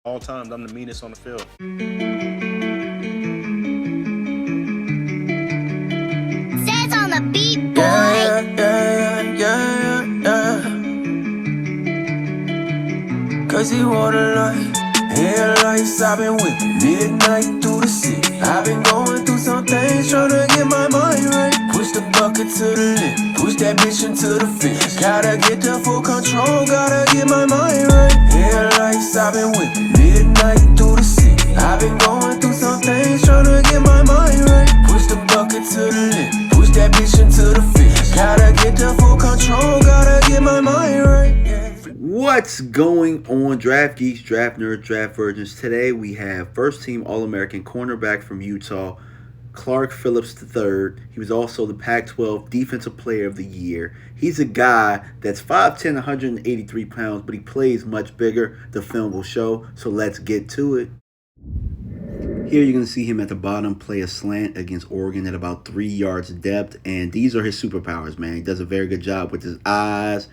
All times, I'm the meanest on the field. Says on the beat, boy. Yeah. Cause he wanna light. Headlights, I've been whipping midnight through the city. I've been going through some things, tryna get my mind right. Push the bucket to the lip, push that bitch into the fence. Gotta get the full control, gotta get my mind right. Headlights, I've been whipping midnight through the city. I've been going through some things, tryna get my mind right. Push the bucket to the lip, push that bitch into the fence. Gotta get the full control, gotta get my mind right. What's going on, draft geeks, draft nerds, draft virgins? Today we have first team All-American cornerback from Utah, Clark Phillips III. He was also the Pac-12 Defensive Player of the Year. He's a guy that's 5'10", 183 pounds, but he plays much bigger. The film will show, so let's get to it. Here you're going to see him at the bottom play a slant against Oregon at about 3 yards depth. And these are his superpowers, man. He does a very good job with his eyes,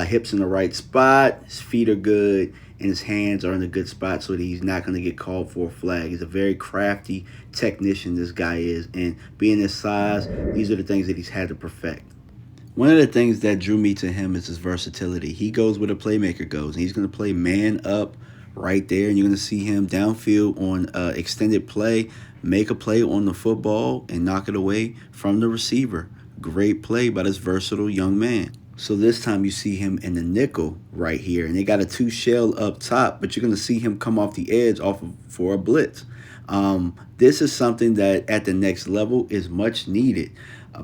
hips in the right spot. His feet are good, and his hands are in a good spot so that he's not going to get called for a flag. He's a very crafty technician, this guy is. And being his size, these are the things that he's had to perfect. One of the things that drew me to him is his versatility. He goes where the playmaker goes, and he's going to play man up right there, and you're going to see him downfield on extended play, make a play on the football, and knock it away from the receiver. Great play by this versatile young man. So this time you see him in the nickel right here, and they got a 2 shell up top, but you're going to see him come off the edge for a blitz. This is something that at the next level is much needed.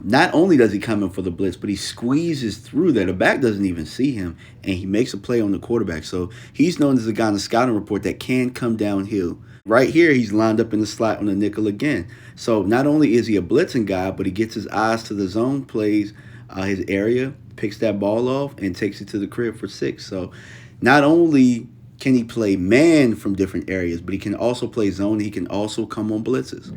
Not only does he come in for the blitz, but he squeezes through there. The back doesn't even see him, and he makes a play on the quarterback. So he's known as a guy on the scouting report that can come downhill. Right here, he's lined up in the slot on the nickel again. So not only is he a blitzing guy, but he gets his eyes to the zone, plays his area, picks that ball off, and takes it to the crib for 6. So not only can he play man from different areas, but he can also play zone. He can also come on blitzes.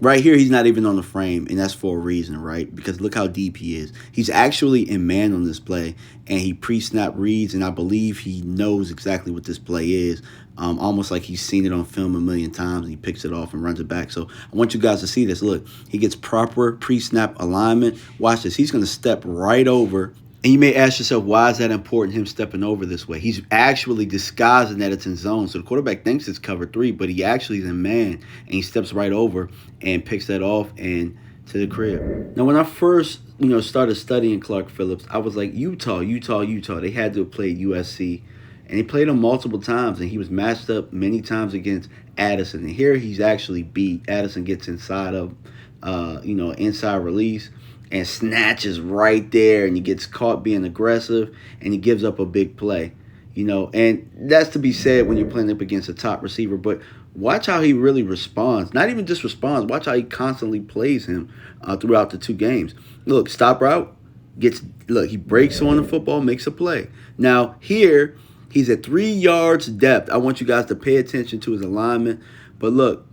Right here, he's not even on the frame, and that's for a reason, right? Because look how deep he is. He's actually in man on this play, and he pre-snap reads, and I believe he knows exactly what this play is, almost like he's seen it on film a million times, and he picks it off and runs it back. So I want you guys to see this. Look, he gets proper pre-snap alignment. Watch this. He's going to step right over. And you may ask yourself, why is that important, him stepping over this way? He's actually disguising that it's in zone. So the quarterback thinks it's cover 3, but he actually is in man. And he steps right over and picks that off and to the crib. Now, when I first, started studying Clark Phillips, I was like, Utah. They had to have played USC. And he played him multiple times, and he was matched up many times against Addison. And here he's actually beat. Addison gets inside of, inside release, and snatches right there, and he gets caught being aggressive, and he gives up a big play, and that's to be said when you're playing up against a top receiver. But watch how he really responds. Not even just responds. Watch how he constantly plays him throughout the 2 games. Look, stop route, he breaks on the football, makes a play. Now here, he's at 3 yards depth. I want you guys to pay attention to his alignment. But look,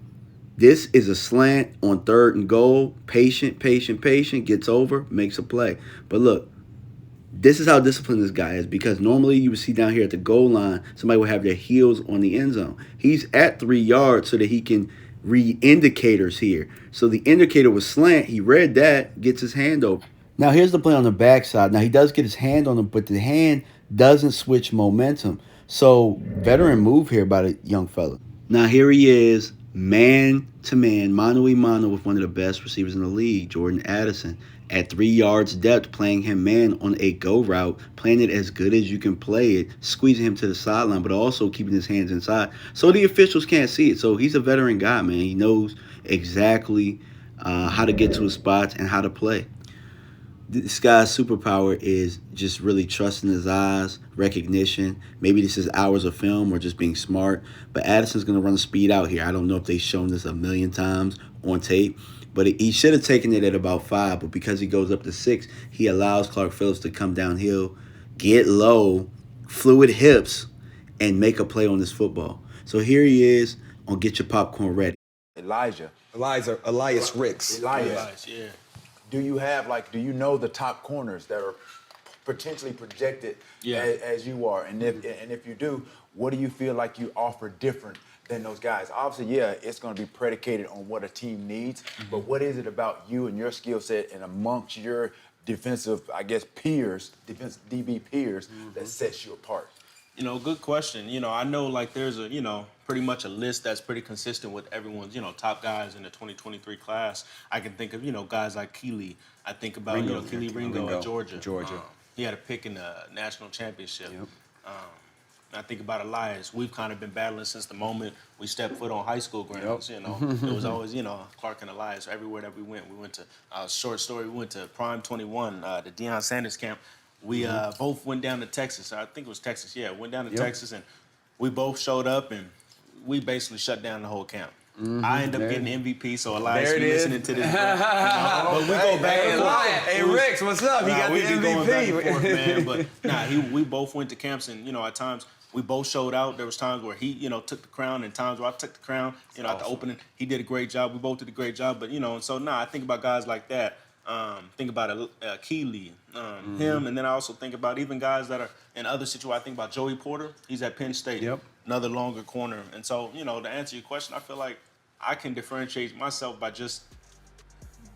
this is a slant on 3rd and goal. Patient, gets over, makes a play. But look, this is how disciplined this guy is, because normally you would see down here at the goal line, somebody would have their heels on the end zone. He's at 3 yards so that he can read indicators here. So the indicator was slant. He read that, gets his hand over. Now here's the play on the backside. Now he does get his hand on him, but the hand doesn't switch momentum. So veteran move here by the young fella. Now here he is, man to man, mano a mano with one of the best receivers in the league, Jordan Addison, at 3 yards depth, playing him man on a go route, playing it as good as you can play it, squeezing him to the sideline, but also keeping his hands inside so the officials can't see it. So he's a veteran guy, man. He knows exactly how to get to his spots and how to play. This guy's superpower is just really trusting his eyes, recognition. Maybe this is hours of film or just being smart. But Addison's going to run the speed out here. I don't know if they've shown this a million times on tape. But he should have taken it at about 5. But because he goes up to 6, he allows Clark Phillips to come downhill, get low, fluid hips, and make a play on this football. So here he is on Get Your Popcorn Ready. Elias Ricks. Elias, yeah. Do you know the top corners that are potentially projected as you are? And if you do, What do you feel like you offer different than those guys? Obviously, yeah, it's going to be predicated on what a team needs, but what is it about you and your skill set and amongst your defensive, I guess, peers, defensive DB peers, that sets you apart? You know, good question. You know, I know like there's a, pretty much a list that's pretty consistent with everyone's, top guys in the 2023 class. I can think of, guys like Keely. I think about, Keely Ringo at Georgia. He had a pick in the national championship. Yep. I think about Elias. We've kind of been battling since the moment we stepped foot on high school grounds. Yep. It was always, Clark and Elias. Everywhere that we went to, short story, we went to Prime 21, the Deion Sanders camp. We both went down to Texas. I think it was Texas. Yeah, went down to Texas, and we both showed up, and we basically shut down the whole camp. I ended up getting MVP, so Elias, There it you is. listening to this. But we go back and forth. Hey, Rex, what's up? He got the we been going back and MVP. forth, man. But we both went to camps, and at times we both showed out. There was times where he, took the crown, and times where I took the crown. At the opening, he did a great job. We both did a great job. But and so I think about guys like that. Think about Keely, him, and then I also think about even guys that are in other situations. I think about Joey Porter. He's at Penn State. Yep. Another longer corner. And so, to answer your question, I feel like I can differentiate myself by just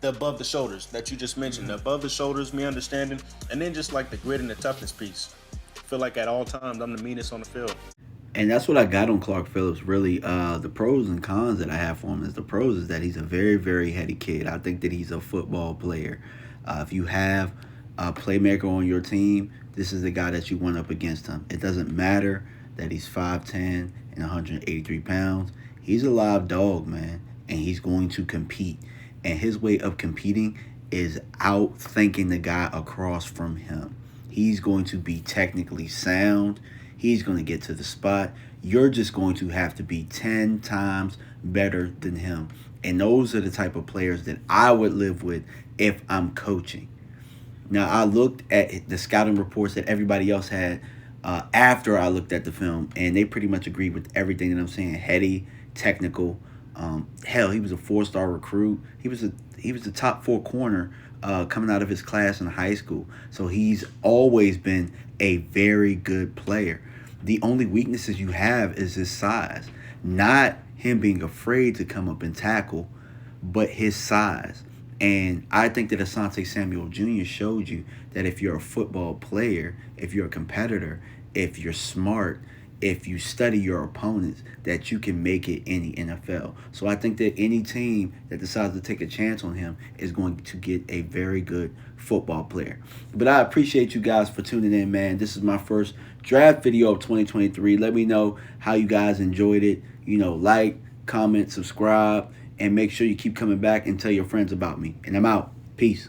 the above the shoulders that you just mentioned. The above the shoulders, me understanding, and then just like the grit and the toughness piece. I feel like at all times I'm the meanest on the field. And that's what I got on Clark Phillips, really. The pros and cons that I have for him is the pros is that he's a very, very heady kid. I think that he's a football player. If you have a playmaker on your team, this is the guy that you want up against him. It doesn't matter that he's 5'10 and 183 pounds. He's a live dog, man, and he's going to compete. And his way of competing is outthinking the guy across from him. He's going to be technically sound. He's going to get to the spot. You're just going to have to be 10 times better than him. And those are the type of players that I would live with if I'm coaching. Now, I looked at the scouting reports that everybody else had after I looked at the film, and they pretty much agreed with everything that I'm saying. Heady, technical. Hell, he was a 4-star recruit. He was a top 4 corner coming out of his class in high school. So he's always been a very good player. The only weaknesses you have is his size. Not him being afraid to come up and tackle, but his size. And I think that Asante Samuel Jr. showed you that if you're a football player, if you're a competitor, if you're smart, if you study your opponents, that you can make it in the NFL. So I think that any team that decides to take a chance on him is going to get a very good football player. But I appreciate you guys for tuning in, man. This is my first draft video of 2023. Let me know how you guys enjoyed it. Like, comment, subscribe, and make sure you keep coming back and tell your friends about me. And I'm out. Peace.